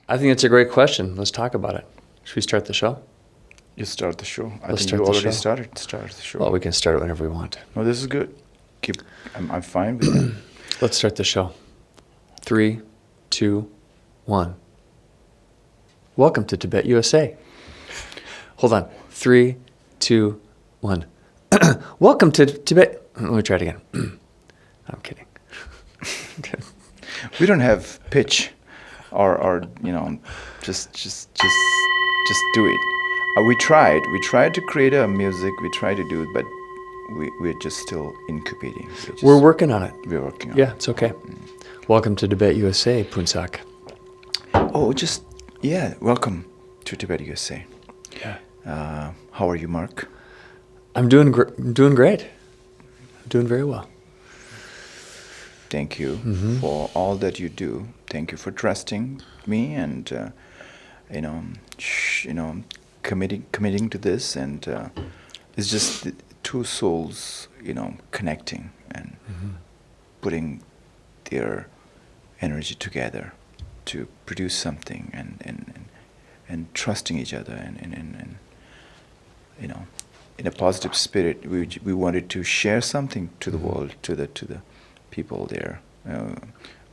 I think it's a great question. Let's talk about it. Should we start the show? You start the show. Let's think start you the already show. started the show. Well, we can start it whenever we want. No, this is good. I'm fine with that. Let's start the show. 3, 2, 1. Welcome to Tibet, USA. Hold on. 3, 2, 1. Welcome to Tibet. Let me try it again. I'm kidding. We don't have pitch, or just do it. We tried to create a music. We tried to do it, but we're just still incubating. We're working on it. We're working on it. Yeah, it's okay. Welcome to Tibet, USA, Phuntsok. Welcome to Tibet, USA. Yeah. How are you, Mark? I'm doing great. I'm doing very well. Thank you for all that you do. Thank you for trusting me and committing to this. And it's just the two souls, connecting and putting their energy together to produce something and trusting each other and in a positive spirit. We wanted to share something to the world, to the people there.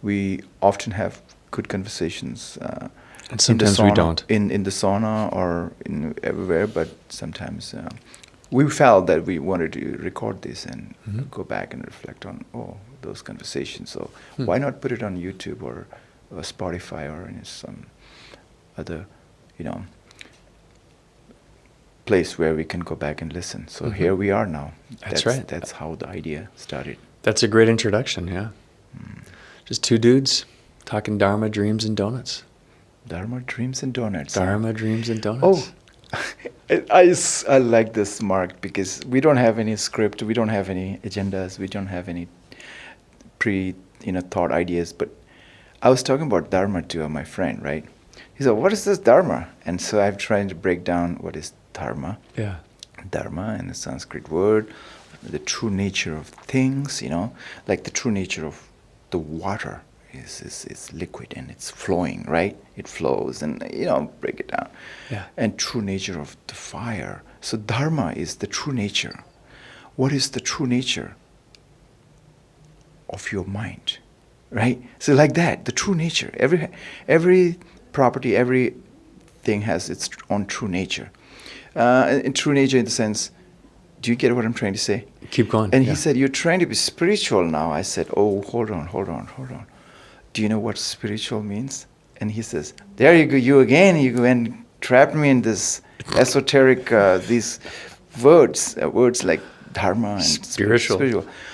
We often have good conversations. And sometimes we don't. In the sauna or everywhere, but sometimes we felt that we wanted to record this and go back and reflect on those conversations. So why not put it on YouTube or Spotify or in some other, place where we can go back and listen. So here we are now. That's right. That's how the idea started. That's a great introduction, yeah. Just two dudes talking Dharma, dreams, and donuts. Dharma, dreams, and donuts. Dharma, dreams, and donuts. I like this, Mark, because we don't have any script, we don't have any agendas, we don't have any thought ideas. But I was talking about Dharma to my friend, right? He said, "What is this Dharma?" And so I'm trying to break down what is Dharma. Yeah. Dharma, and the Sanskrit word, the true nature of things, like the true nature of the water is liquid and it's flowing, right? It flows and, break it down. Yeah. And true nature of the fire. So Dharma is the true nature. What is the true nature of your mind, right? So like that, the true nature. Every property, everything has its own true nature. In true nature in the sense, do you get what I'm trying to say? Keep going. And he said, "You're trying to be spiritual now." I said, "Oh, hold on. Do you know what spiritual means?" And he says, "There you go, you again. You go and trapped me in this esoteric, these words like dharma and spiritual."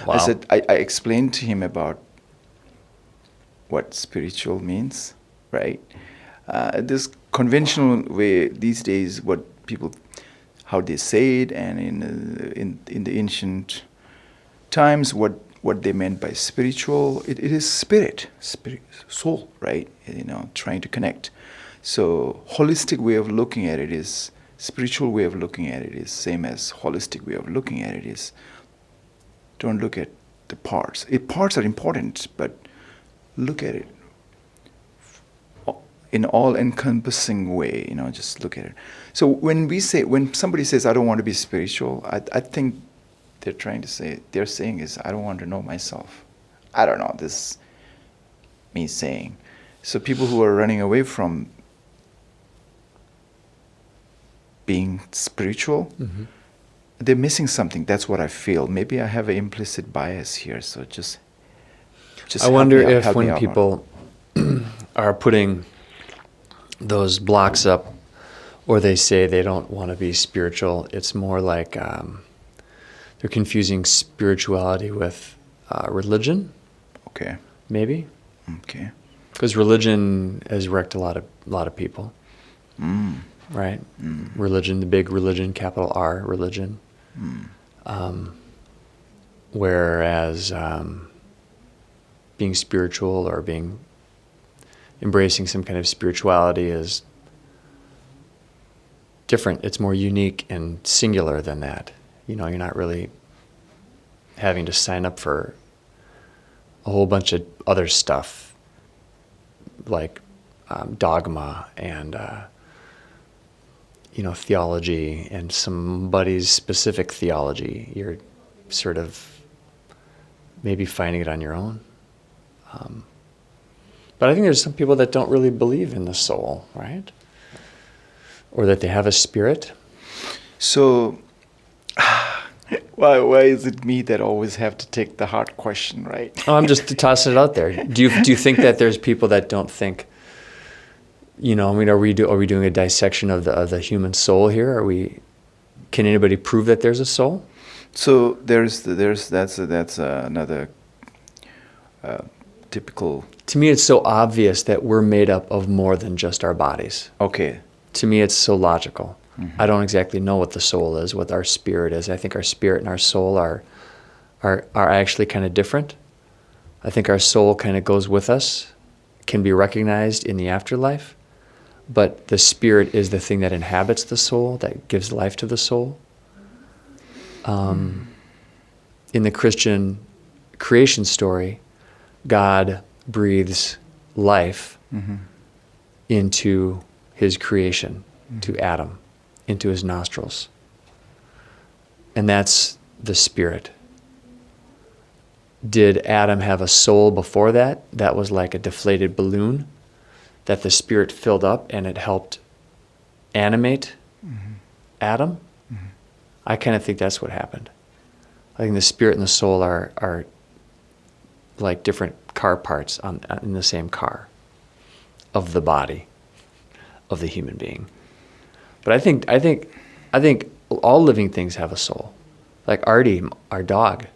Wow. I said, I explained to him about what spiritual means, right? This conventional way these days, what people, how they say it, and in the ancient times, what they meant by spiritual, it is spirit, soul, right? Trying to connect. So holistic way of looking at it is, spiritual way of looking at it is same as holistic way of looking at it is, don't look at the parts. Parts are important, but look at it in all-encompassing way, just look at it. So when somebody says, "I don't want to be spiritual," I think they're saying is, "I don't want to know myself." I don't know, this is me saying. So people who are running away from being spiritual, they're missing something. That's what I feel. Maybe I have an implicit bias here, so just I wonder if when people are putting those blocks up, or they say they don't want to be spiritual, it's more like they're confusing spirituality with religion. Okay. Maybe. Okay. Because religion has wrecked a lot of people. Right? Religion, the big religion, capital R, religion. Whereas being spiritual or embracing some kind of spirituality is different. It's more unique and singular than that. You're not really having to sign up for a whole bunch of other stuff like dogma and theology and somebody's specific theology. You're sort of maybe finding it on your own. But I think there's some people that don't really believe in the soul, right? Or that they have a spirit. So, why is it me that always have to take the hard question, right? Oh, I'm just tossing it out there. Do you think that there's people that don't think? Are we doing a dissection of the human soul here? Can anybody prove that there's a soul? So that's another typical. To me, it's so obvious that we're made up of more than just our bodies. Okay. To me, it's so logical. Mm-hmm. I don't exactly know what the soul is, what our spirit is. I think our spirit and our soul are actually kind of different. I think our soul kind of goes with us, can be recognized in the afterlife, but the spirit is the thing that inhabits the soul, that gives life to the soul. In the Christian creation story, God breathes life into his creation, to Adam, into his nostrils. And that's the spirit. Did Adam have a soul before that? That was like a deflated balloon that the spirit filled up and it helped animate Adam? I kind of think that's what happened. I think the spirit and the soul are like different car parts in the same car of the body of the human being. But I think all living things have a soul. Like Artie, our dog,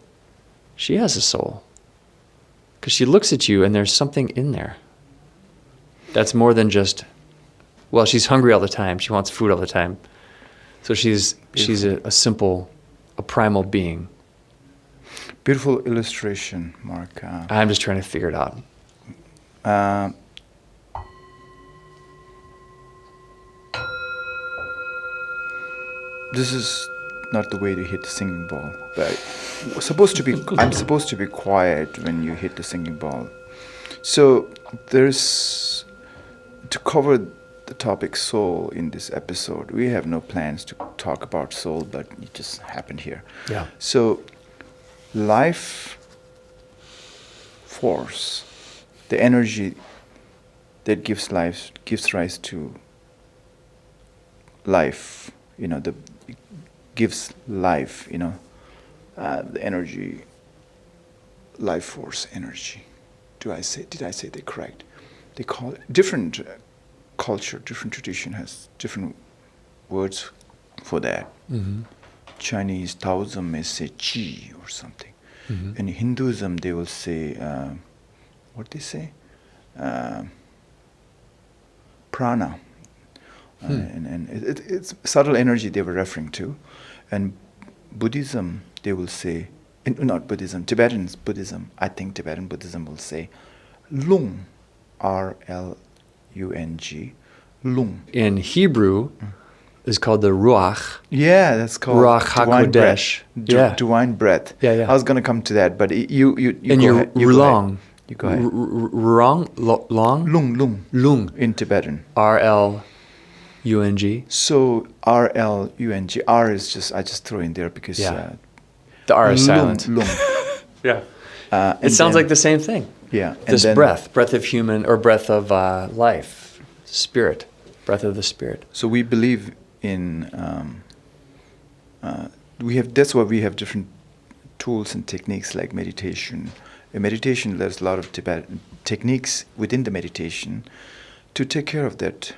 she has a soul. Because she looks at you and there's something in there. That's more than just, well, she's hungry all the time. She wants food all the time. So she's a simple, a primal being. Beautiful illustration, Mark. I'm just trying to figure it out. This is not the way to hit the singing ball, but I'm supposed to be quiet when you hit the singing ball. So there's, to cover the topic soul in this episode, we have no plans to talk about soul, but it just happened here. Yeah. So life force, the energy that gives rise to life, gives life, the energy, life force energy. Did I say that correct? They call it different culture, different tradition has different words for that. Mm-hmm. Chinese Taoism may say chi or something. Mm-hmm. In Hinduism, they will say, what they say? Prana. And it's subtle energy they were referring to. And Buddhism, they will say, not Buddhism, Tibetan Buddhism, I think Tibetan Buddhism will say Rlung, R-L-U-N-G, Rlung. In Hebrew, is called the Ruach. Yeah, that's called Ruach HaKodesh. Divine breath. Yeah. I was going to come to that, but you and go ahead. Rlung. You go ahead. Rlung? Lung. In Tibetan. R-L-U-N-G. So R-L-U-N-G. R is just, I just throw in there because... the R is silent. Lung. Yeah. It sounds like the same thing. Yeah. This breath of human, or breath of life, spirit, breath of the spirit. So we believe in, that's why we have different tools and techniques like meditation. In meditation, there's a lot of Tibetan techniques within the meditation to take care of that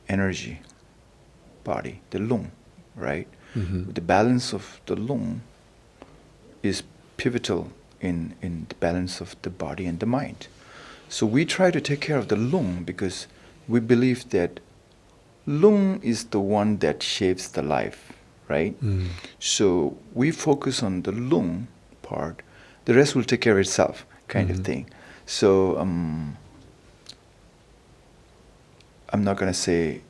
energy body, the lung, right? Mm-hmm. The balance of the lung is pivotal in the balance of the body and the mind. So we try to take care of the lung because we believe that lung is the one that shapes the life, right? Mm. So we focus on the lung part. The rest will take care of itself, kind of thing. So I'm not going to say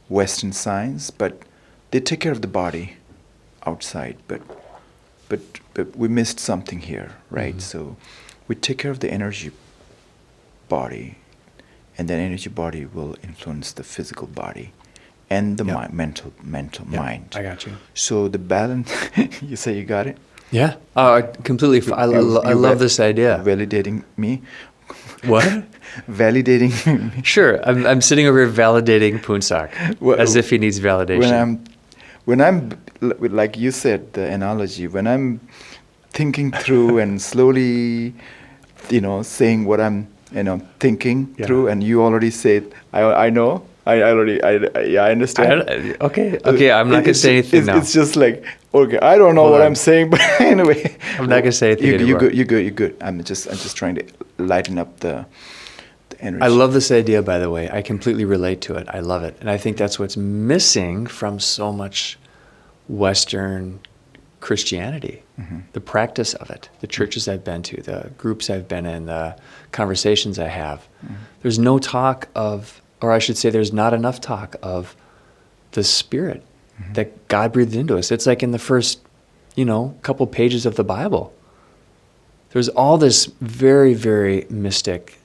Western science, but they take care of the body outside, but we missed something here, right? So we take care of the energy body, and that energy body will influence the physical body and the mental mind. I got you. So the balance, you say you got it? Yeah. I completely. I love this idea. Validating me. What? Validating me. Sure. I'm sitting over here validating Phuntsok as if he needs validation. When I'm like you said, the analogy, when I'm thinking through and slowly, saying what I'm, thinking through, and you already said, I know. I understand. Okay. I'm not gonna say anything now. It's just like, okay, I don't know what I'm saying, but anyway. I'm not gonna say anything anymore. You're good. I'm just trying to lighten up the energy. I love this idea, by the way. I completely relate to it. I love it, and I think that's what's missing from so much Western Christianity. Mm-hmm. The practice of it, the churches I've been to, the groups I've been in, the conversations I have. Mm-hmm. There's no talk of, or I should say there's not enough talk of the Spirit that God breathed into us. It's like in the first, couple pages of the Bible. There's all this very, very mystic,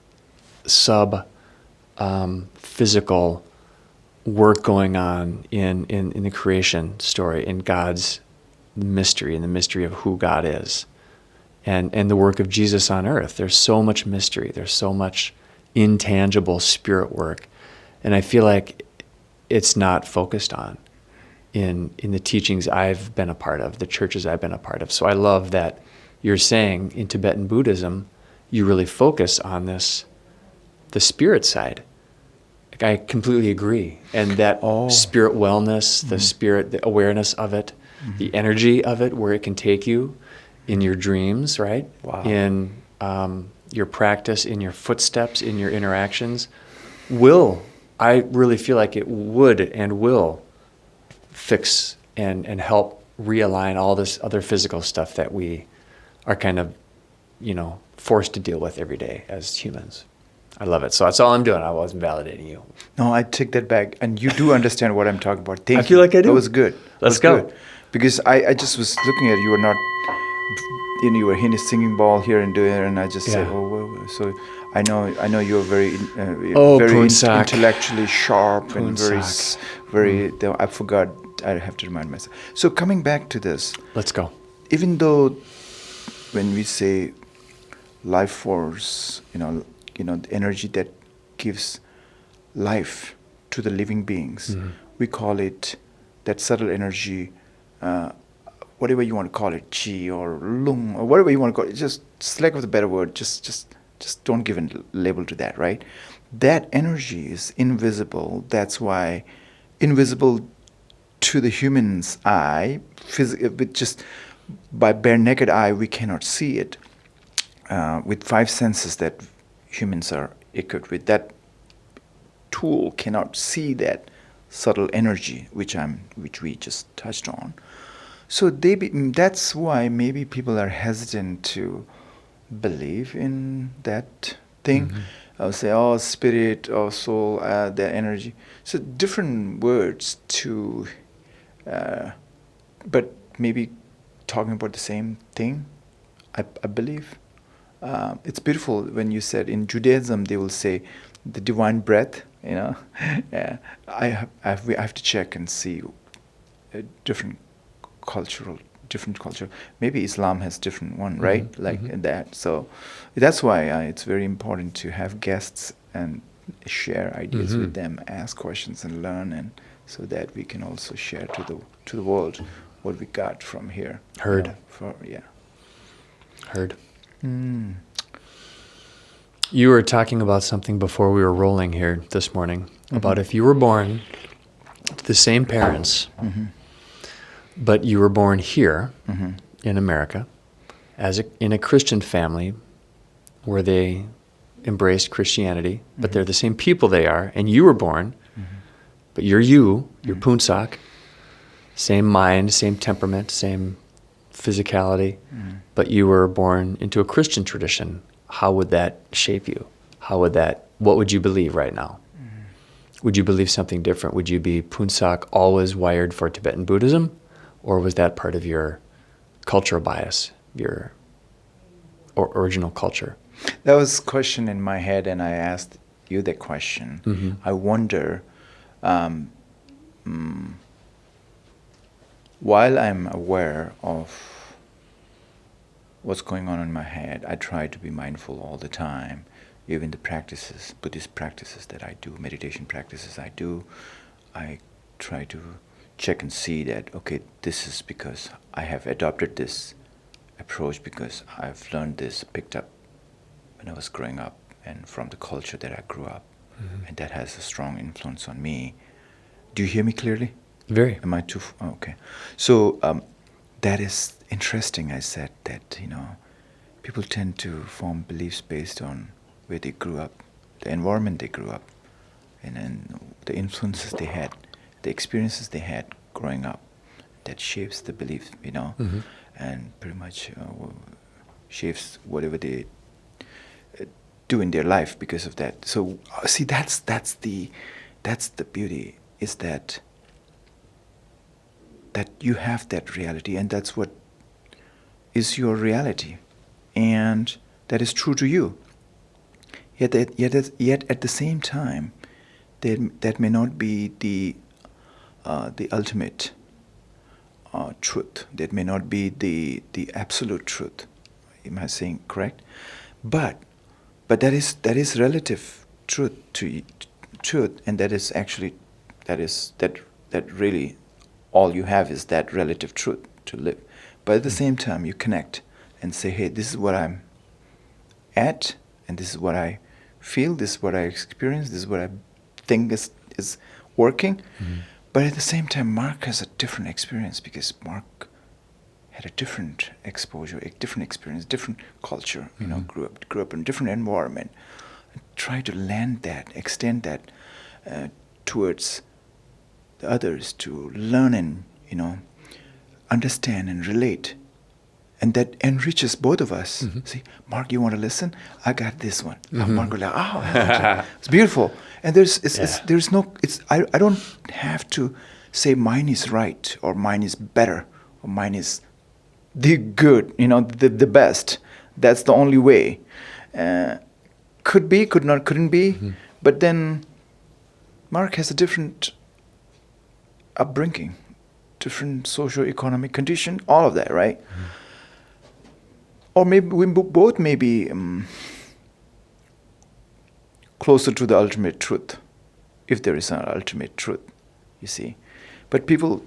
physical work going on in the creation story, in God's mystery, in the mystery of who God is, and the work of Jesus on earth. There's so much mystery. There's so much intangible spirit work. And I feel like it's not focused on in the teachings I've been a part of, the churches I've been a part of. So I love that you're saying in Tibetan Buddhism, you really focus on this, the spirit side. Like, I completely agree. And that spirit wellness, the spirit, the awareness of it, the energy of it, where it can take you in your dreams, right? Wow. In your practice, in your footsteps, in your interactions, I really feel like it would and will fix and help realign all this other physical stuff that we are kind of, forced to deal with every day as humans. I love it. So that's all I'm doing. I wasn't validating you. No, I take that back. And you do understand what I'm talking about. Thank you. I feel like I do. That was good. Let's go. Good. Because I just was looking at you were not, you were hitting a singing ball here and doing it, and I just said, so I know you're very intellectually sharp and very. I forgot. I have to remind myself. So coming back to this, let's go. Even though when we say life force, the energy that gives life to the living beings, we call it that subtle energy. Whatever you want to call it, chi or lung or whatever you want to call it, just lack of the better word, just don't give a label to that, right? That energy is invisible. That's why invisible to the human's eye, with just by bare naked eye, we cannot see it. With 5 senses that humans are equipped with, that tool cannot see that subtle energy, which we just touched on. So that's why maybe people are hesitant to believe in that thing. I would say, spirit or soul, that energy. So different words to, but maybe talking about the same thing, I believe. It's beautiful when you said in Judaism, they will say the divine breath, I have to check and see different culture. Maybe Islam has different one, right? That. So that's why it's very important to have guests and share ideas with them, ask questions and learn, and so that we can also share to the world what we got from here. Heard. Heard. You were talking about something before we were rolling here this morning about if you were born to the same parents, but you were born here in America in a Christian family where they embraced Christianity, but they're the same people they are, and you were born, but you're Phuntsok, same mind, same temperament, same physicality, but you were born into a Christian tradition. How would that shape you? What would you believe right now? Would you believe something different? Would you be Phuntsok, always wired for Tibetan Buddhism? Or was that part of your cultural bias, your original culture? That was a question in my head, and I asked you that question. Mm-hmm. I wonder, while I'm aware of what's going on in my head, I try to be mindful all the time. Even the practices, Buddhist practices that I do, meditation practices I do, I try to check and see that, okay, this is because I have adopted this approach because I've learned this, picked up when I was growing up and from the culture that I grew up. Mm-hmm. And that has a strong influence on me. Do you hear me clearly? Very. Am I too... okay. So that is interesting. I said that, people tend to form beliefs based on where they grew up, the environment they grew up, and then the influences they had, the experiences they had growing up, that shapes the belief, Mm-hmm. and pretty much shapes whatever they do in their life because of that. So see, that's the beauty, is that you have that reality, and that's what is your reality, and that is true to you. Yet at the same time, that may not be the ultimate truth. That may not be the absolute truth. Am I saying correct? But that is relative truth to truth, and that is actually that really all you have is that relative truth to live. But at the same time, you connect and say, hey, this is what I'm at, and this is what I feel, this is what I experience, this is what I think is working. Mm-hmm. But at the same time, Mark has a different experience, because Mark had a different exposure, a different experience, different culture, Mm-hmm. grew up in a different environment. Try to land that, extend that towards the others, to learn and, understand and relate. And that enriches both of us. Mm-hmm. See, Mark, you want to listen? I got this one. Mm-hmm. Mark will like, oh, it's beautiful. And I don't have to say mine is right, or mine is better, or mine is the good, the best. That's the only way. Could be, could not, couldn't be. Mm-hmm. But then Mark has a different upbringing, different socio-economic condition, all of that, right? Mm-hmm. Or maybe we both may be closer to the ultimate truth, if there is an ultimate truth, you see. But people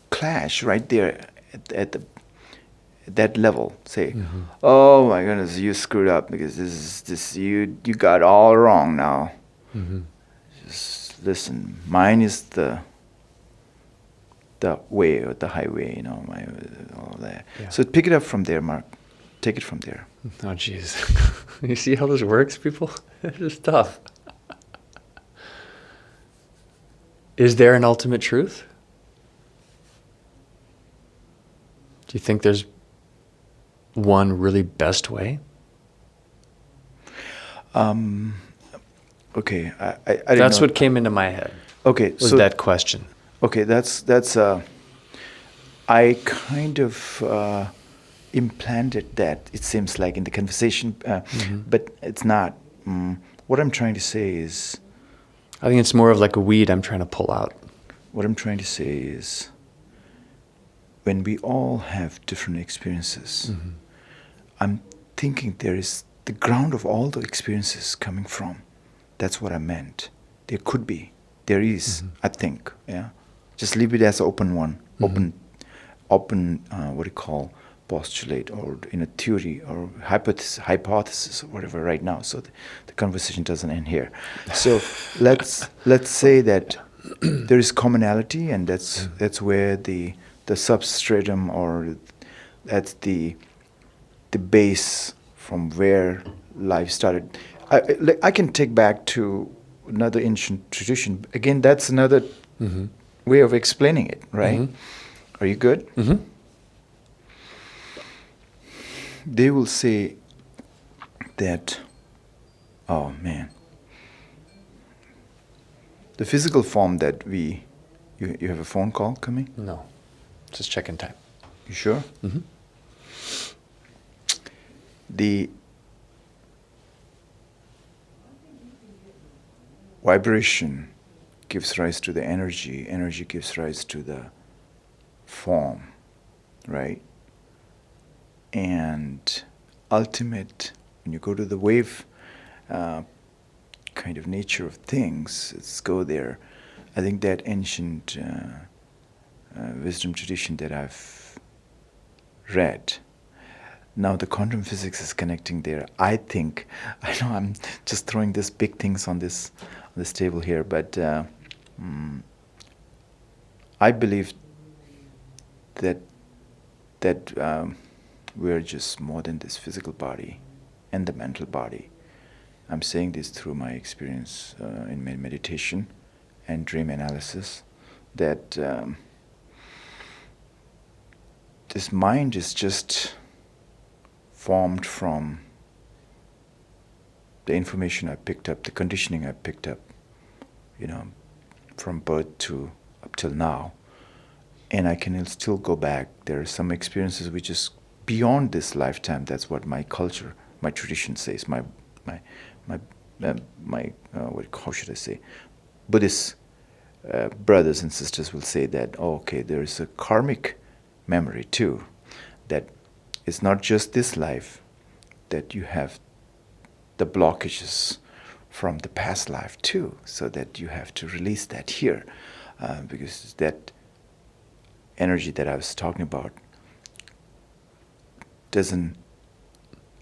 clash right there at that level. Say, Mm-hmm. oh my goodness, you screwed up because you got all wrong now. Mm-hmm. Just listen, mine is the way, or the highway, all that. Yeah. So pick it up from there, Mark. Take it from there. Oh, jeez. You see how this works, people? It's just tough. Is there an ultimate truth? Do you think there's one really best way? Okay, I didn't That's know. what came into my head. Okay, Was so that question? Okay, that's I kind of implanted that, it seems like, in the conversation, Mm-hmm. but it's not. What I'm trying to say is, I think it's more of like a weed I'm trying to pull out. what I'm trying to say is, when we all have different experiences, Mm-hmm. I'm thinking there is the ground of all the experiences coming from. That's what I meant. There could be. There is, Mm-hmm. I think. Yeah. Just leave it as an open one. Mm-hmm. Open, what do you call, postulate, or in a theory, or hypothesis, or whatever right now. So the conversation doesn't end here. So let's say that there is commonality, and that's where the substratum, or that's the base from where life started. I can take back to another ancient tradition. Again, that's another Mm-hmm. way of explaining it, right? Mm-hmm. Are you good? Mm-hmm. They will say that, oh man, the physical form that you have a phone call coming? No. Just checking time. You sure? Mm-hmm. vibration gives rise to the energy. Energy gives rise to the form, right? And ultimate, when you go to the wave kind of nature of things, let's go there. I think that ancient wisdom tradition that I've read, now the quantum physics is connecting there. I think, I know I'm just throwing these big things on this table here, but I believe that we're just more than this physical body and the mental body. I'm saying this through my experience in meditation and dream analysis, that this mind is just formed from the information I picked up, the conditioning I picked up, from birth to up till now. And I can still go back. There are some experiences which is beyond this lifetime. That's what my culture, my tradition says. How should I say? Buddhist brothers and sisters will say that, there is a karmic memory too. That it's not just this life, that you have the blockages from the past life too, so that you have to release that here, because that energy that I was talking about doesn't,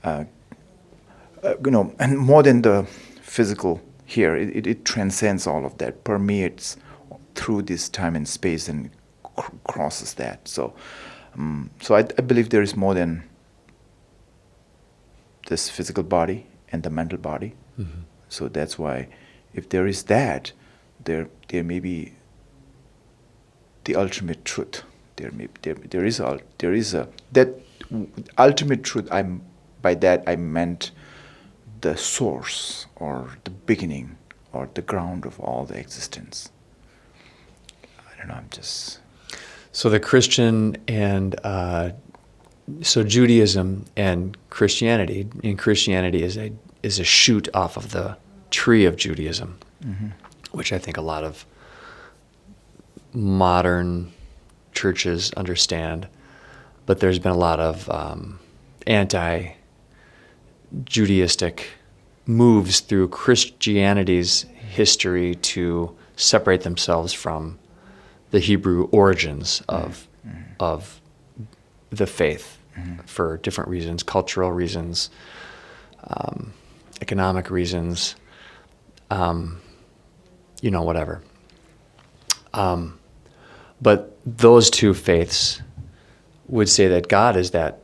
and more than the physical here, it transcends all of that, permeates through this time and space and crosses that. So I believe there is more than this physical body and the mental body. Mm-hmm. So that's why, if there is that, there may be the ultimate truth. There is that ultimate truth. By that I meant the source or the beginning or the ground of all the existence. I don't know. So the Christian and so Judaism and Christianity. In Christianity is a shoot off of the tree of Judaism, mm-hmm. which I think a lot of modern churches understand. But there's been a lot of anti-Judaistic moves through Christianity's history to separate themselves from the Hebrew origins of the faith, mm-hmm. for different reasons, cultural reasons, economic reasons, whatever. But those two faiths would say that God is that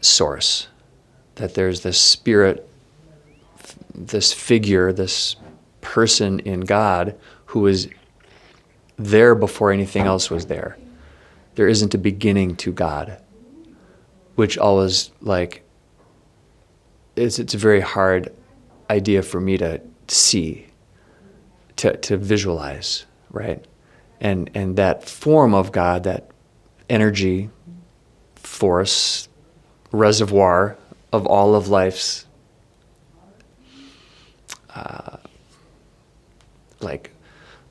source, that there's this spirit, this figure, this person in God who is there before anything else was there. There isn't a beginning to God, which always, it's a very hard idea for me to see, to visualize, right? And that form of God, that energy, force, reservoir of all of life's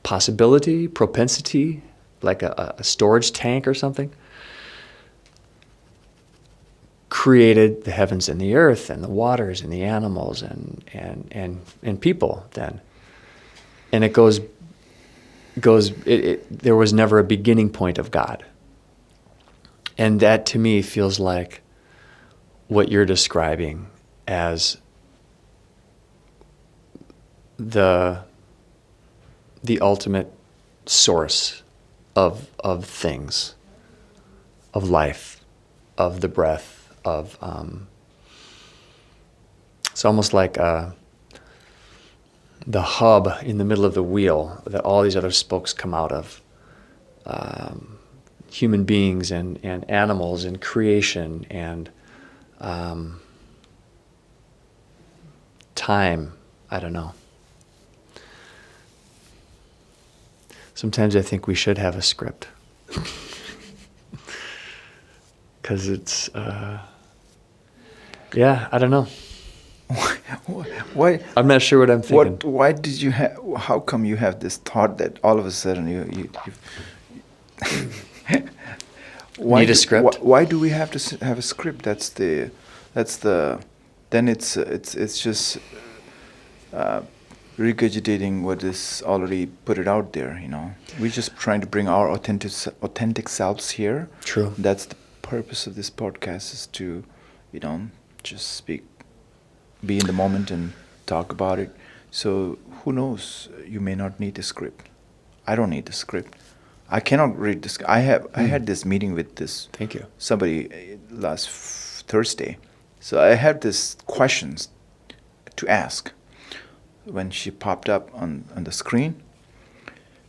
possibility, propensity, like a storage tank or something, created the heavens and the earth and the waters and the animals and people then. And it goes there was never a beginning point of God. And that to me feels like what you're describing as the ultimate source of things, of life, of the breath, of it's almost like the hub in the middle of the wheel that all these other spokes come out of. Human beings and animals and creation and time. I don't know. Sometimes I think we should have a script. Because it's, I don't know. Why? I'm not sure what I'm thinking. Why did you have? How come you have this thought that all of a sudden you need a script? Why do we have to have a script? That's the. Then it's just regurgitating what is already put it out there. We're just trying to bring our authentic selves here. True. That's the purpose of this podcast, is to, just speak, be in the moment and talk about it. So who knows? You may not need a script. I don't need a script. I cannot read this. I had this meeting with this. Thank you. Somebody last Thursday. So I had these questions to ask when she popped up on the screen,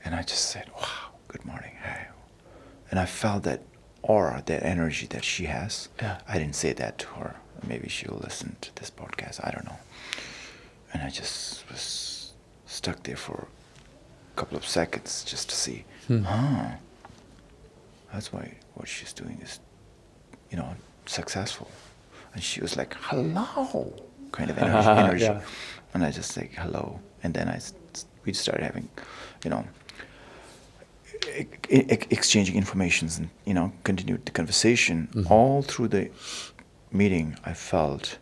and I just said, "Wow, good morning, hey," and I felt that aura, that energy that she has. Yeah. I didn't say that to her. Maybe she'll listen to this podcast. I don't know. And I just was stuck there for a couple of seconds just to see. That's why what she's doing is, successful. And she was like, "Hello," kind of energy. Yeah. And I just like, "Hello," and then we started having, exchanging informations and continued the conversation. Mm-hmm. All through the meeting. I felt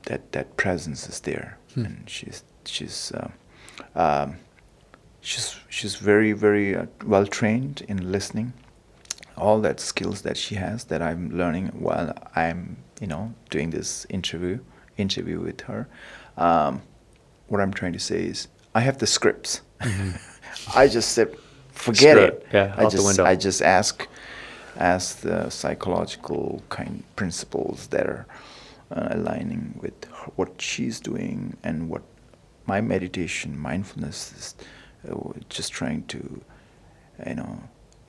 that presence is there, and she's very, very well trained in listening. All that skills that she has that I'm learning while I'm doing this interview with her. What I'm trying to say is I have the scripts. Mm-hmm. I just said forget it. Yeah, out the window. I just ask the psychological kind principles that are aligning with what she's doing and what my meditation, mindfulness is. Just trying to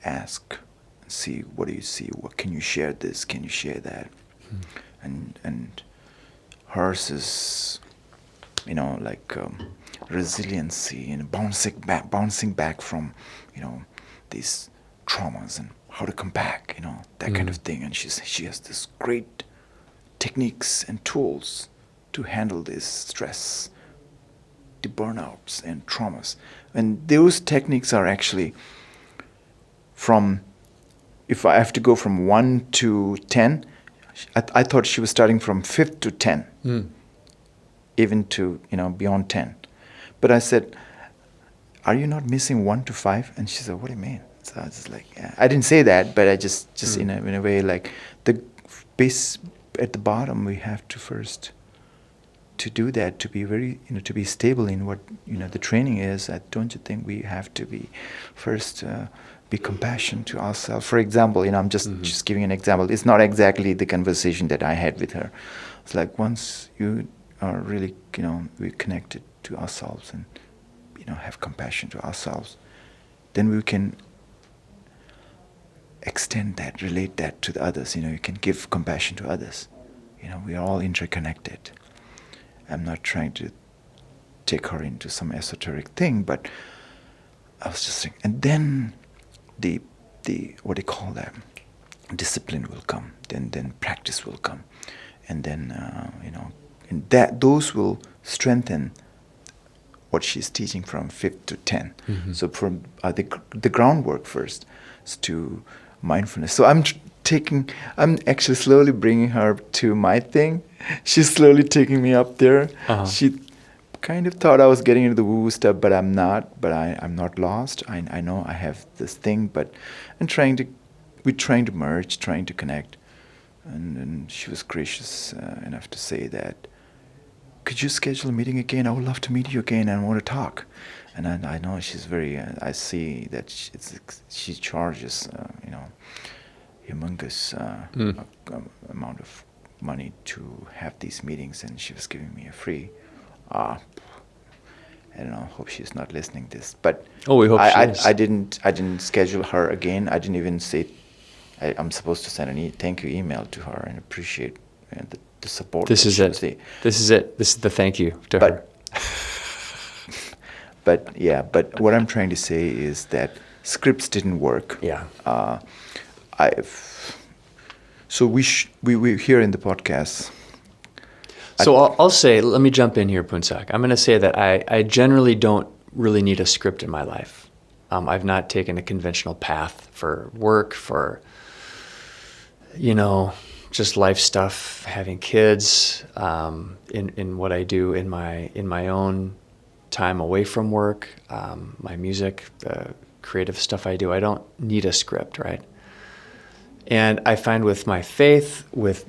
ask, see, what do you see? What can you share? This, can you share that? And hers is like resiliency and bouncing back from these traumas and how to come back, that kind of thing. And she has this great techniques and tools to handle this stress, the burnouts and traumas. And those techniques are actually from, if I have to go from 1 to 10, I thought she was starting from 5 to 10, even to, beyond 10. But I said, "Are you not missing 1 to 5? And she said, "What do you mean?" So I was like, yeah. I didn't say that, but I just in a way, like the base at the bottom, we have to first to do that, to be very, to be stable in what, the training is. Don't you think we have to be first, be compassionate to ourselves? For example, I'm just giving an example. It's not exactly the conversation that I had with her. It's like once you are really, we're connected to ourselves and, have compassion to ourselves, then we can extend that, relate that to the others. You can give compassion to others. We are all interconnected. I'm not trying to take her into some esoteric thing, but I was just thinking, and then the what do you call that? Discipline will come. Then practice will come, and then and those will strengthen what she's teaching from 5th to 10. So from the groundwork first is to mindfulness. So I'm actually slowly bringing her to my thing. She's slowly taking me up there. She kind of thought I was getting into the woo-woo stuff, but I'm not. But I'm not lost. I know I have this thing, but we're trying to merge, trying to connect. And she was gracious enough to say that, "Could you schedule a meeting again? I would love to meet you again and I want to talk." And I know she's very, I see that she charges, humongous amount of money to have these meetings, and she was giving me a free. I don't know. Hope she's not listening to this, but we hope she is. I didn't schedule her again. I didn't even say. I'm supposed to send a thank you email to her and appreciate the support. This is it. This is it. This is the thank you to her. But what I'm trying to say is that scripts didn't work. Yeah. So we here in the podcast, So I'll say, let me jump in here, Phuntsok. I'm going to say that I generally don't really need a script in my life. I've not taken a conventional path for work, for, just life stuff, having kids, in what I do in my own time away from work, my music, the creative stuff I do. I don't need a script, right? And I find with my faith, with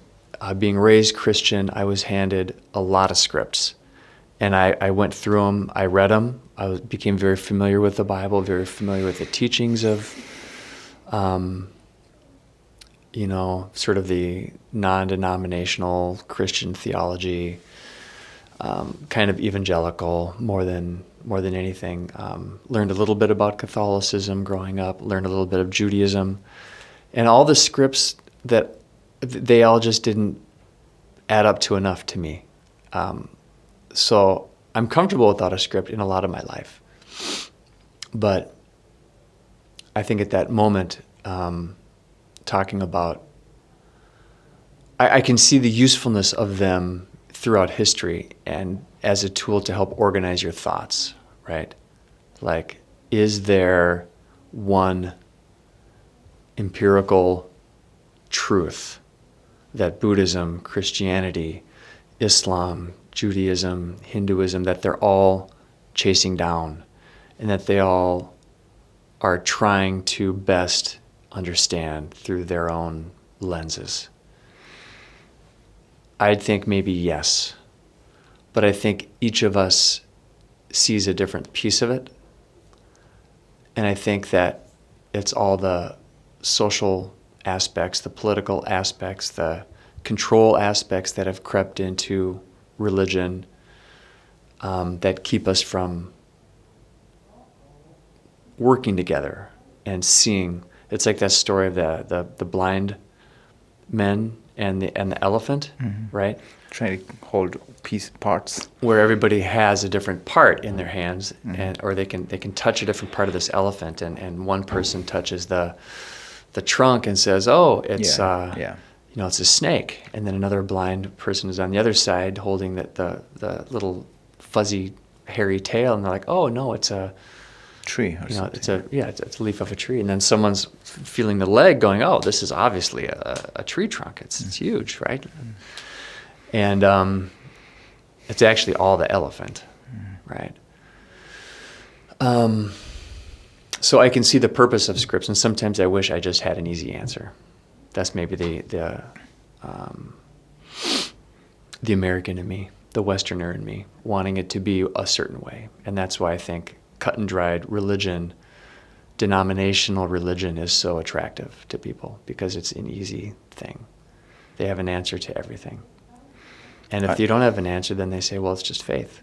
being raised Christian, I was handed a lot of scripts. And I went through them, I read them, became very familiar with the Bible, very familiar with the teachings of, sort of the non-denominational Christian theology, kind of evangelical more than anything. Learned a little bit about Catholicism growing up, learned a little bit of Judaism. And all the scripts they all just didn't add up to enough to me. So I'm comfortable without a script in a lot of my life. But I think at that moment, talking about, I can see the usefulness of them throughout history and as a tool to help organize your thoughts, right? Like, is there one empirical truth that Buddhism, Christianity, Islam, Judaism, Hinduism, that they're all chasing down and that they all are trying to best understand through their own lenses? I'd think maybe yes, but I think each of us sees a different piece of it. And I think that it's all the social aspects, the political aspects, the control aspects that have crept into religion that keep us from working together and seeing. It's like that story of the blind men and the elephant, right? Trying to hold parts. Where everybody has a different part in their hands, or they can touch a different part of this elephant, and one person touches the trunk and says, "Oh, it's it's a snake," and then another blind person is on the other side holding the little fuzzy hairy tail, and they're like, "Oh no, it's a tree or something." It's a leaf of a tree, and then someone's feeling the leg, going, "Oh, this is obviously a tree trunk. It's huge, right?" And it's actually all the elephant, right? So I can see the purpose of scripts, and sometimes I wish I just had an easy answer. That's maybe the American in me, the Westerner in me, wanting it to be a certain way. And that's why I think cut and dried religion, denominational religion, is so attractive to people, because it's an easy thing. They have an answer to everything. And if you don't have an answer, then they say, well, it's just faith.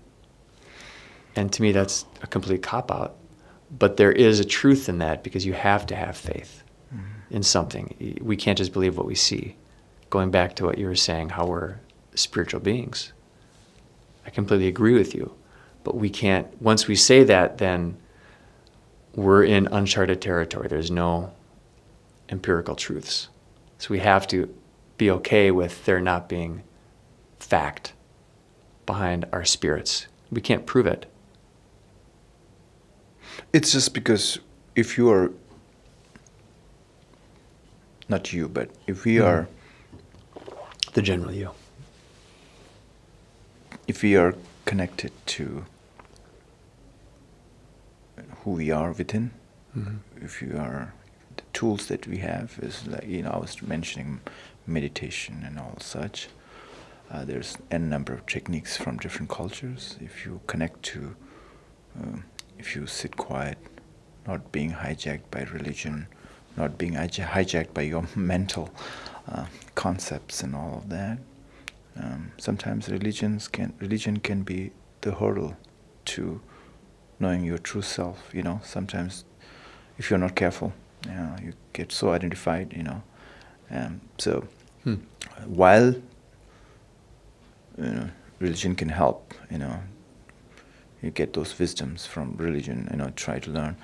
And to me, that's a complete cop-out. But there is a truth in that, because you have to have faith in something. We can't just believe what we see. Going back to what you were saying, how we're spiritual beings. I completely agree with you. But we can't, once we say that, then we're in uncharted territory. There's no empirical truths. So we have to be okay with there not being fact behind our spirits. We can't prove it. It's just because if you are, not you, but if we are, the general you, if we are connected to who we are within, if you are, the tools that we have is like, I was mentioning meditation and all such. There's n number of techniques from different cultures. If you connect to, if you sit quiet, not being hijacked by religion, not being hijacked by your mental concepts and all of that. Sometimes religion can be the hurdle to knowing your true self. Sometimes if you're not careful, you get so identified. So while religion can help, you get those wisdoms from religion, try to learn.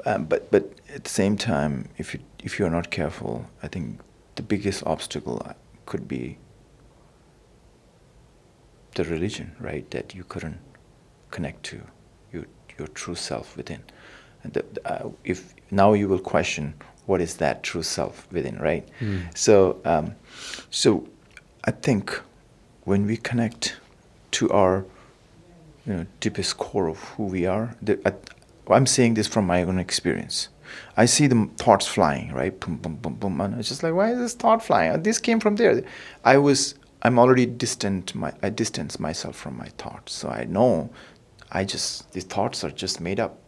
But at the same time, if you're not careful, I think the biggest obstacle could be the religion, right? That you couldn't connect to your true self within. And if now you will question, what is that true self within, right? So I think when we connect to our deepest core of who we are, I'm saying this from my own experience. I see the thoughts flying, right? Boom, boom, boom, boom, and it's just like, why is this thought flying? This came from there. I'm already I distance myself from my thoughts, so I know these thoughts are just made up.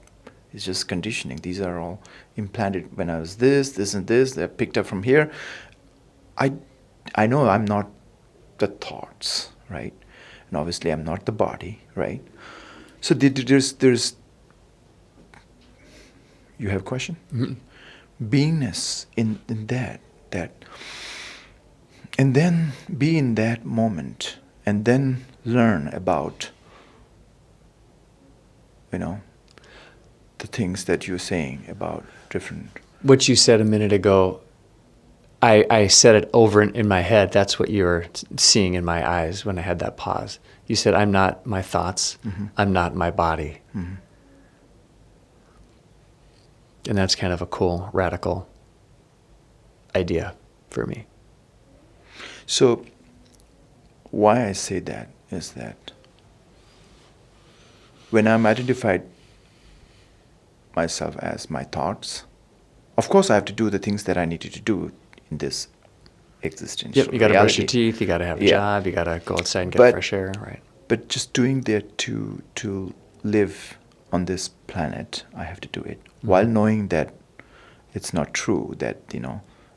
It's just conditioning. These are all implanted when I was this, and this. They're picked up from here. I know I'm not the thoughts, right? And obviously I'm not the body, right? So there's. You have a question? Mm-hmm. Beingness in that, and then be in that moment, and then learn about, the things that you're saying about different. What you said a minute ago, I said it over in my head. That's what you were seeing in my eyes when I had that pause. You said, I'm not my thoughts. Mm-hmm. I'm not my body. Mm-hmm. And that's kind of a cool, radical idea for me. So why I say that is that when I'm identified myself as my thoughts, of course I have to do the things that I needed to do in this existential Yep, you got to brush your teeth, you got to have a job, you got to go outside and get fresh air, right? But just doing that to live on this planet, I have to do it, while knowing that it's not true, that,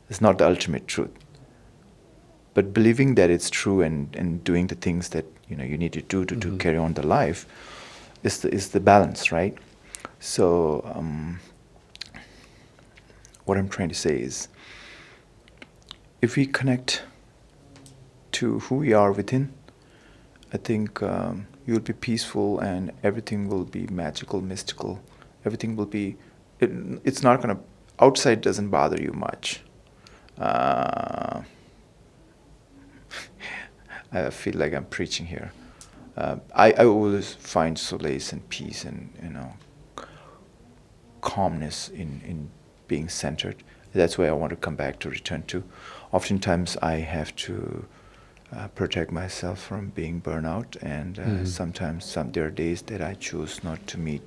it's not the ultimate truth. But believing that it's true and doing the things that, you need to do to carry on the life is the balance, right? So what I'm trying to say is, if we connect to who we are within, I think you'll be peaceful and everything will be magical, mystical. Everything will be, it's not going to, outside doesn't bother you much. I feel like I'm preaching here. I always find solace and peace and, calmness in being centered. That's why I want to come back to return to. Oftentimes I have to protect myself from being burnout, and sometimes there are days that I choose not to meet,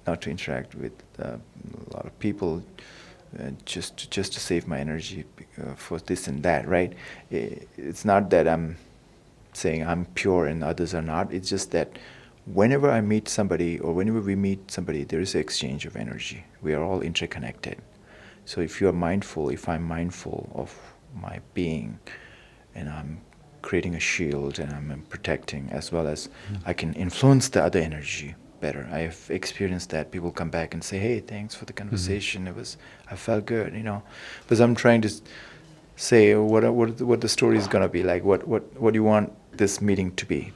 not to interact with a lot of people, just to save my energy for this and that, right? It's not that I'm saying I'm pure and others are not. It's just that whenever I meet somebody, or whenever we meet somebody, there is an exchange of energy. We are all interconnected. So if I'm mindful of my being, and I'm creating a shield and I'm protecting, as well as I can influence the other energy better. I have experienced that. People come back and say, hey, thanks for the conversation. I felt good, Because I'm trying to say what the story is going to be like. What do you want this meeting to be?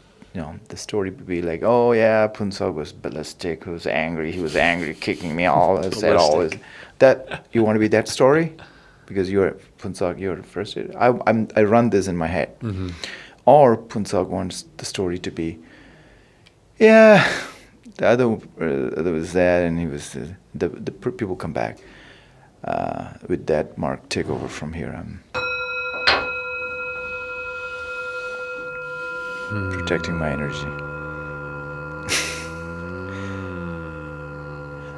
The story would be like, oh yeah, Phuntsok was ballistic, he was angry, kicking me all, said all this. That, you want to be that story? Because you're Phuntsok, you're the first. I run this in my head. Mm-hmm. Or Phuntsok wants the story to be, yeah, the other was that, and he was the people come back. With that, Mark, take over from here. I'm protecting my energy.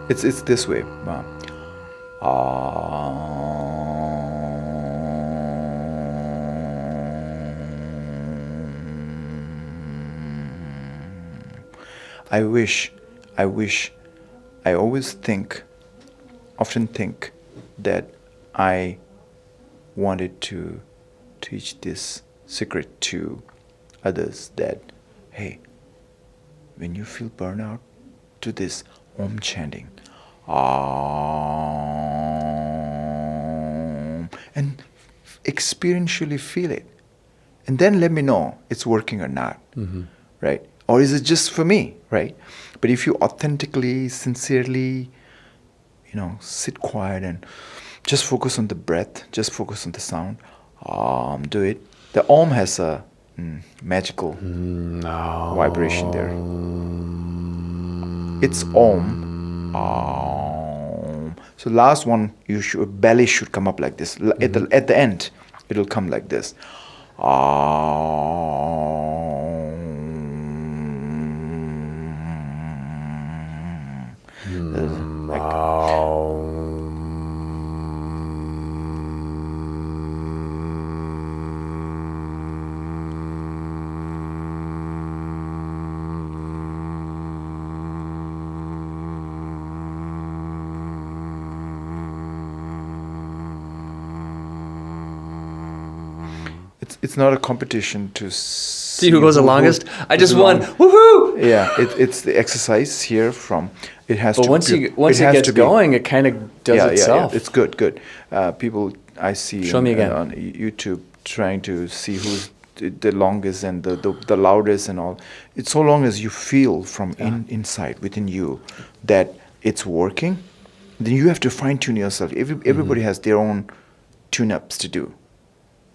It's this way. I often think that I wanted to teach this secret to others, that, hey, when you feel burnout, do this Om chanting. And experientially feel it. And then let me know it's working or not, right? Or is it just for me, right? But if you authentically, sincerely, sit quiet and just focus on the breath, just focus on the sound, do it. The Om has a magical vibration there. It's Om. Om. So last one, belly should come up like this. At the end, it'll come like this. It's not a competition to see who goes the longest. I just won. Woohoo! Yeah, it's the exercise here from. It has but to. Once it gets going, it kind of does itself. Yeah. It's good. People I see Show me again. On YouTube trying to see who's the longest and the loudest and all. It's so long as you feel from inside within you that it's working, then you have to fine tune yourself. Everybody has their own tune-ups to do.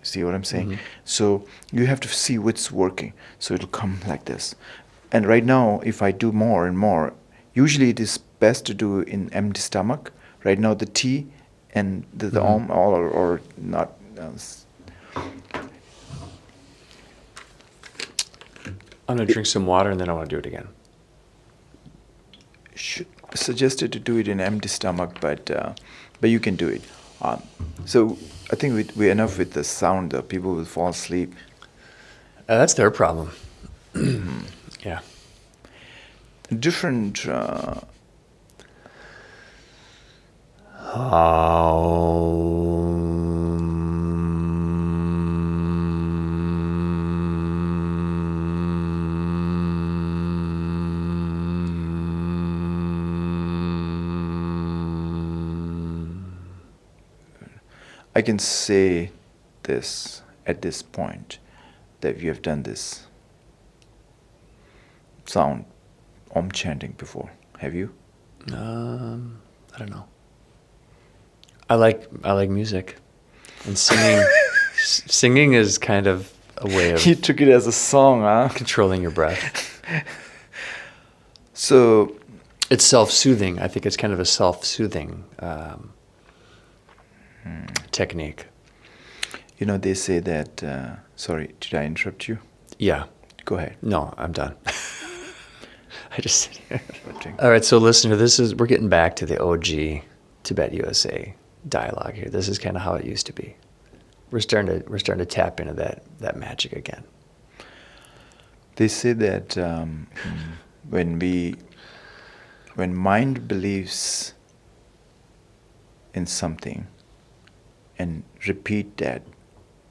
See what I'm saying? So you have to see what's working. So it'll come like this. And right now, if I do more and more, usually it is best to do in empty stomach. Right now, the T and the Om or not. I'm going to drink some water and then I want to do it again. Suggested to do it in empty stomach, but you can do it. So I think we're enough with the sound. People will fall asleep. That's their problem. Yeah. Different. I can say this at this point that you have done this sound Om chanting before. Have you? I don't know. I like music, and singing. Singing is kind of a way of. You took it as a song, huh? Controlling your breath. So. It's self-soothing. I think it's kind of a self-soothing technique. You know, they say that. Sorry, did I interrupt you? Yeah. Go ahead. No, I'm done. I just sit here. All right, so listener, we're getting back to the OG Tibet USA dialogue here. This is kind of how it used to be. We're starting to tap into that magic again. They say that when mind believes in something and repeat that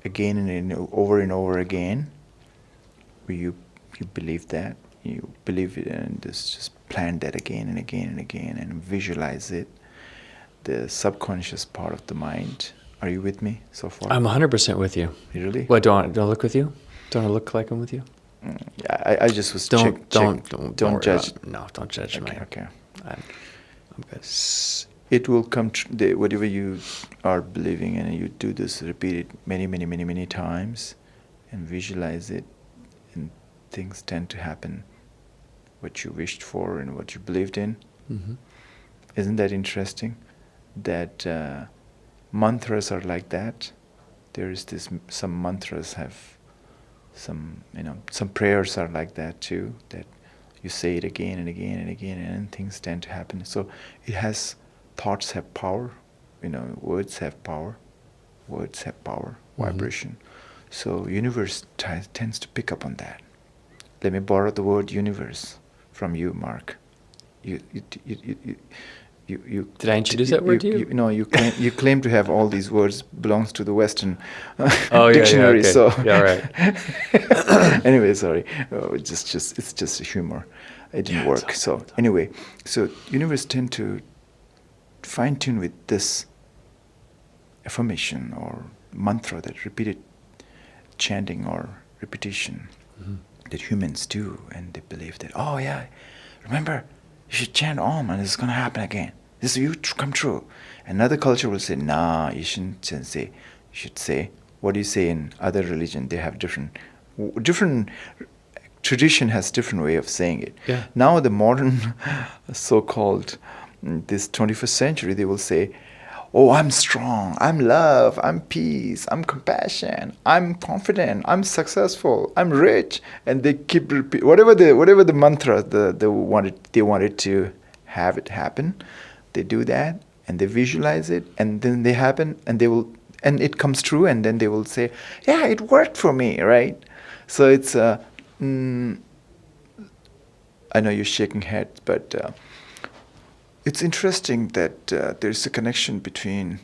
again and over again, you believe that, you believe it, and just plan that again and again and again and visualize it, the subconscious part of the mind. Are you with me so far? I'm 100% with you. Really? What, don't I look with you? Don't I look like I'm with you? I just was don't judge. No, don't judge me. Okay. I'm good. It will come whatever you are believing in, and you do this, repeat it many times, and visualize it, and things tend to happen. What you wished for and what you believed in. Mm-hmm. Isn't that interesting? That mantras are like that. There is some mantras have some prayers are like that too. That you say it again and again and again, and things tend to happen. So it has. Thoughts have power, words have power, vibration. So universe tends to pick up on that. Let me borrow the word universe from you, Mark. You Did I introduce that word to you? You claim to have all these words belongs to the Western Yeah, dictionary. okay. So yeah, right. Anyway, sorry. It's just humor. It didn't work. So anyway, so universe tend to fine-tune with this affirmation or mantra, that repeated chanting or repetition that humans do, and they believe that, oh yeah, remember, you should chant Om and it's going to happen again. This will come true. Another culture will say, nah, you shouldn't say. You should say, what do you say in other religion? They have different different tradition has different way of saying it. Yeah. Now the modern so-called this 21st century, they will say, oh, I'm strong, I'm love, I'm peace, I'm compassion, I'm confident, I'm successful, I'm rich, and they keep repeat whatever the mantra they wanted to have it happen. They do that and they visualize it, and then they happen, and it comes true, and then they will say, yeah, it worked for me, right? So it's I know you're shaking heads, but it's interesting that there's a connection between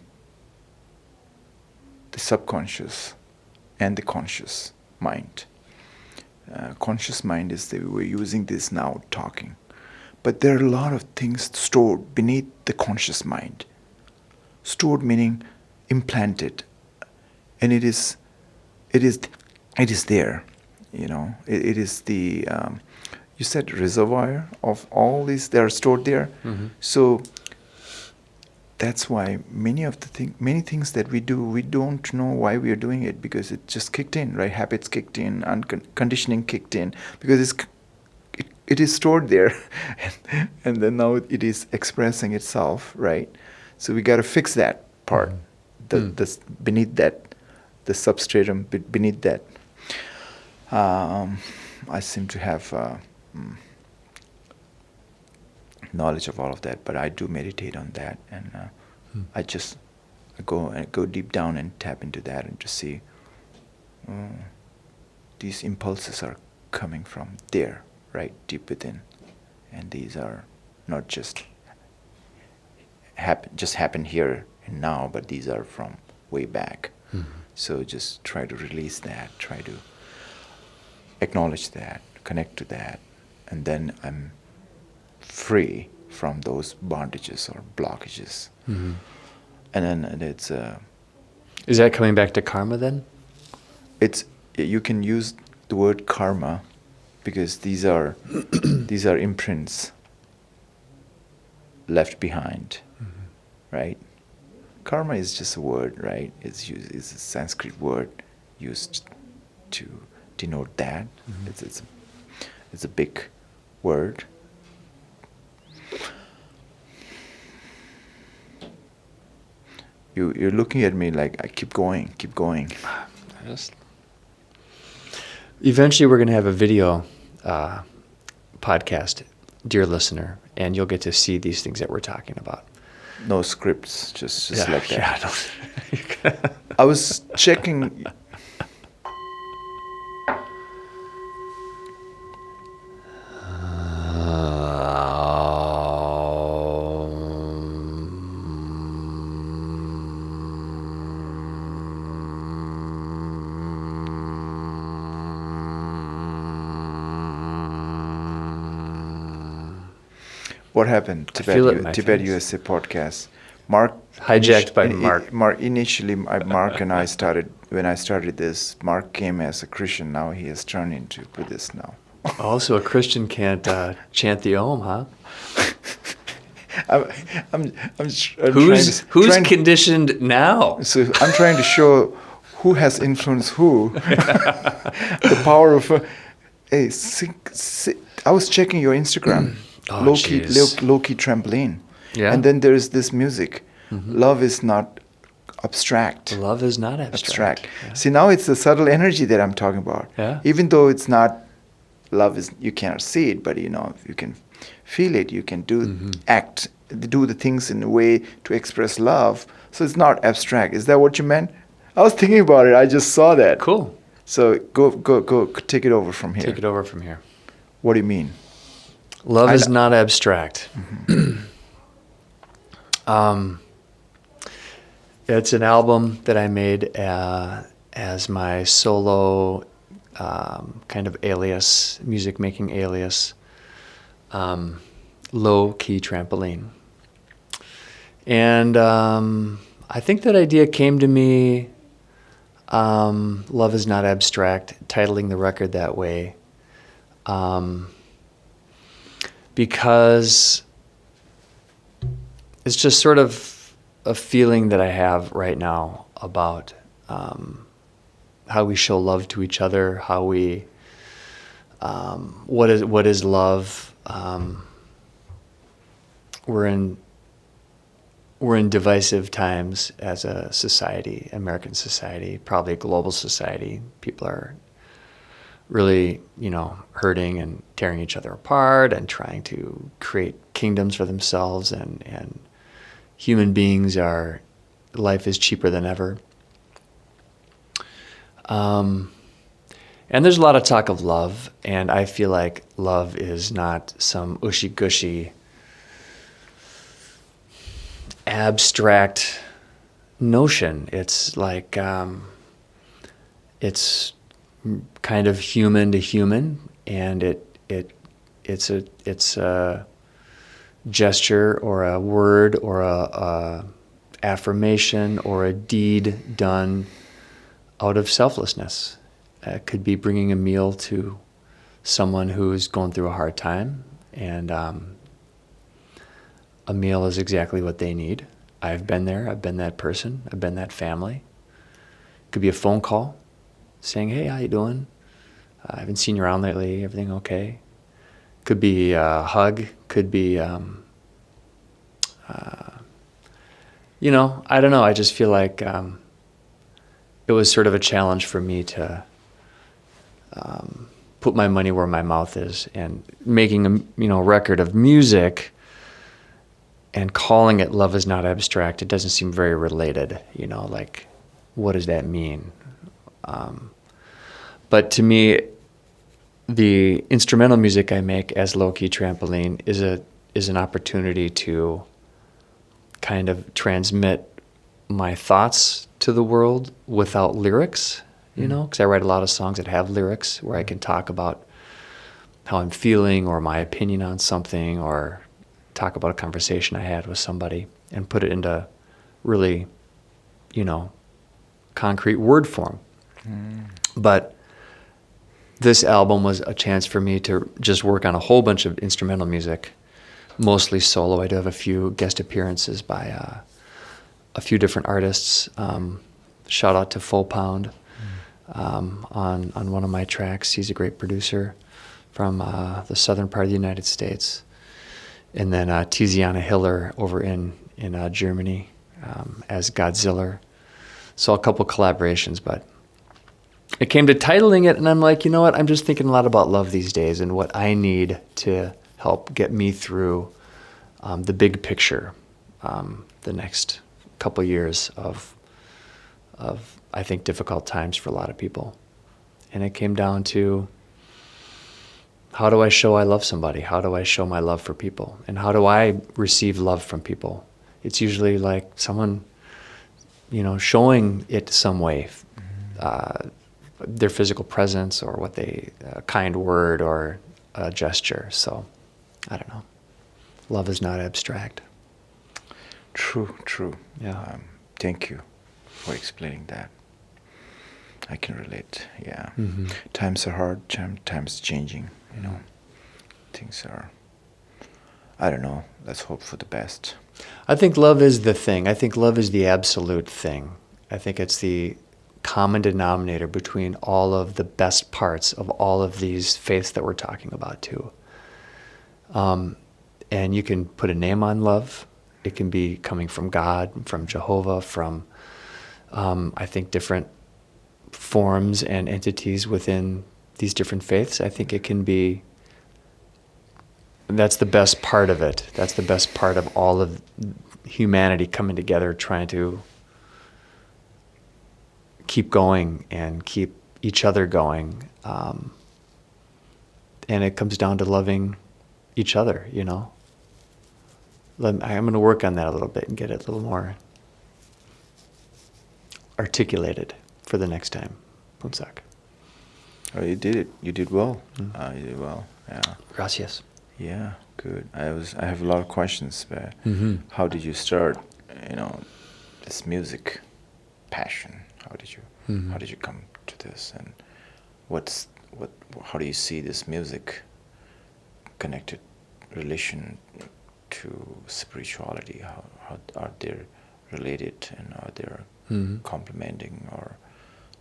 the subconscious and the conscious mind. Conscious mind is that we're using this now talking. But there are a lot of things stored beneath the conscious mind. Stored meaning implanted. And it is there. It is the you said reservoir of all these, they are stored there. Mm-hmm. So that's why many things that we do, we don't know why we are doing it, because it just kicked in, right? Habits kicked in, conditioning kicked in, because it is stored there, and then now it is expressing itself, right? So we got to fix that part, the beneath that, the substratum beneath that. I seem to have knowledge of all of that, but I do meditate on that, and I just go deep down and tap into that, and to see these impulses are coming from there, right, deep within, and these are not just happen here and now, but these are from way back. Mm-hmm. So just try to release that, try to acknowledge that, connect to that, and then I'm free from those bondages or blockages. Mm-hmm. And then it's is that coming back to karma then? You can use the word karma, because these are imprints left behind, right? Karma is just a word, right? It's a Sanskrit word used to denote that. Mm-hmm. It's a big word. You're looking at me like, I keep going. Eventually we're going to have a video podcast, dear listener, and you'll get to see these things that we're talking about. No scripts, just like that. Yeah, I was checking. What happened? Tibet USA podcast. Mark hijacked by Mark. Initially, Mark and I started. When I started this, Mark came as a Christian. Now he has turned into Buddhist now. Also, a Christian can't chant the Om, huh? Who's conditioned now? So I'm trying to show who has influenced who. The power of. Hey, I was checking your Instagram. Low Key Trampoline. Yeah. And then there is this music. Mm-hmm. Love is not abstract. Love is not abstract. Yeah. See, now it's the subtle energy that I'm talking about. Yeah. Even though it's not, love is, you cannot see it, but you can feel it. You can do the things in a way to express love. So it's not abstract. Is that what you meant? I was thinking about it. I just saw that. Cool. So go take it over from here. Take it over from here. What do you mean? Love is not abstract. Mm-hmm. It's an album that I made as my solo kind of alias, music making alias, Low Key Trampoline. And I think that idea came to me, Love is not abstract, titling the record that way. Because it's just sort of a feeling that I have right now about we show love to each other, how we what is love. We're in divisive times as a society, American society, probably a global society. People are really, hurting and tearing each other apart and trying to create kingdoms for themselves, and human beings life is cheaper than ever. And there's a lot of talk of love, and I feel like love is not some ushy-gushy, abstract notion. It's like, it's kind of human to human, and it's a gesture or a word or a affirmation or a deed done out of selflessness. It could be bringing a meal to someone who's going through a hard time, and a meal is exactly what they need. I've been there. I've been that person. I've been that family. It could be a phone call saying, "Hey, how you doing? I haven't seen you around lately. Everything okay?" Could be a hug. Could be, I don't know. I just feel like it was sort of a challenge for me to put my money where my mouth is, and making a record of music and calling it "Love is Not Abstract." It doesn't seem very related, like, what does that mean? But to me, the instrumental music I make as Low Key Trampoline is an opportunity to kind of transmit my thoughts to the world without lyrics, because I write a lot of songs that have lyrics where I can talk about how I'm feeling or my opinion on something, or talk about a conversation I had with somebody and put it into really, concrete word form. But this album was a chance for me to just work on a whole bunch of instrumental music, mostly solo. I do have a few guest appearances by a few different artists. Shout out to Full Pound on one of my tracks. He's a great producer from the southern part of the United States. And then Tiziana Hiller over in Germany as Godzilla. So a couple collaborations, but it came to titling it, and I'm like, you know what? I'm just thinking a lot about love these days and what I need to help get me through the big picture, the next couple years of I think difficult times for a lot of people. And it came down to, how do I show I love somebody? How do I show my love for people? And how do I receive love from people? It's usually like someone, showing it some way, their physical presence, or a kind word or a gesture. So, I don't know. Love is not abstract. True. Yeah. Thank you for explaining that. I can relate. Yeah. Mm-hmm. Times are hard. Times changing. Things are. I don't know. Let's hope for the best. I think love is the thing. I think love is the absolute thing. I think it's the common denominator between all of the best parts of all of these faiths that we're talking about too. And you can put a name on love. It can be coming from God, from Jehovah, from I think different forms and entities within these different faiths. I think it can be, that's the best part of it. That's the best part of all of humanity coming together, trying to keep going and keep each other going. And it comes down to loving each other, I'm going to work on that a little bit and get it a little more articulated for the next time, Phuntsok. Oh, you did it. You did well. You did well. Yeah. Gracias. Yeah, good. I have a lot of questions, but Mm-hmm. how did you start? This music passion. How did you come to this? And how do you see this music connected relation to spirituality? How are they related, and are they complementing, or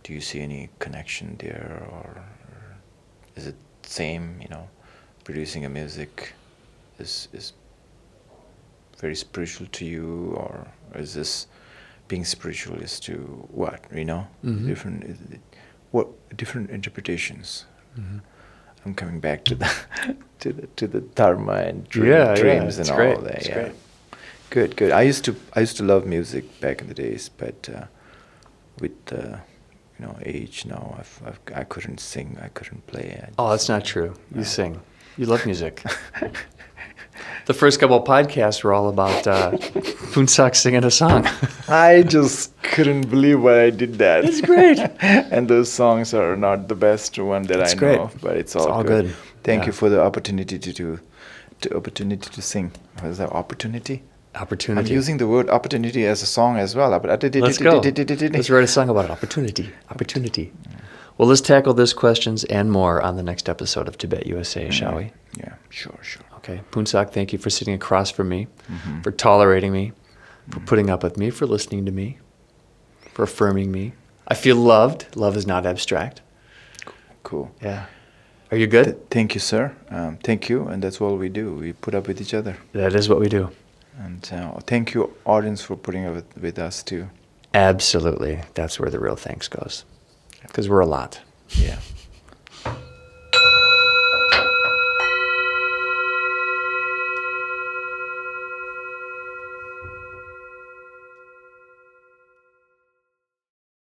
do you see any connection there, or is it same? Producing a music is very spiritual to you, or is this being spiritual is to what? Mm-hmm. Different interpretations. Mm-hmm. I'm coming back to the to the dharma and dreams and all that. It's yeah, great. Good. I used to love music back in the days, but with age now, I couldn't sing, I couldn't play. That's not true. You sing. You love music. The first couple of podcasts were all about Phuntsok singing a song. I just couldn't believe why I did that. It's great. And those songs are not the best one that I know of, but it's all good. Thank you for the opportunity to sing. What is that, opportunity? Opportunity. I'm using the word opportunity as a song as well. Let's go. Let's write a song about it. Opportunity. Well, let's tackle these questions and more on the next episode of Tibet USA, shall we? Yeah, sure. Okay. Phuntsok, thank you for sitting across from me, for tolerating me, for putting up with me, for listening to me, for affirming me. I feel loved. Love is not abstract. Cool. Yeah. Are you good? Thank you, sir. Thank you, and that's all we do. We put up with each other. That is what we do. And thank you, audience, for putting up with us, too. Absolutely. That's where the real thanks goes. Because we're a lot. Yeah.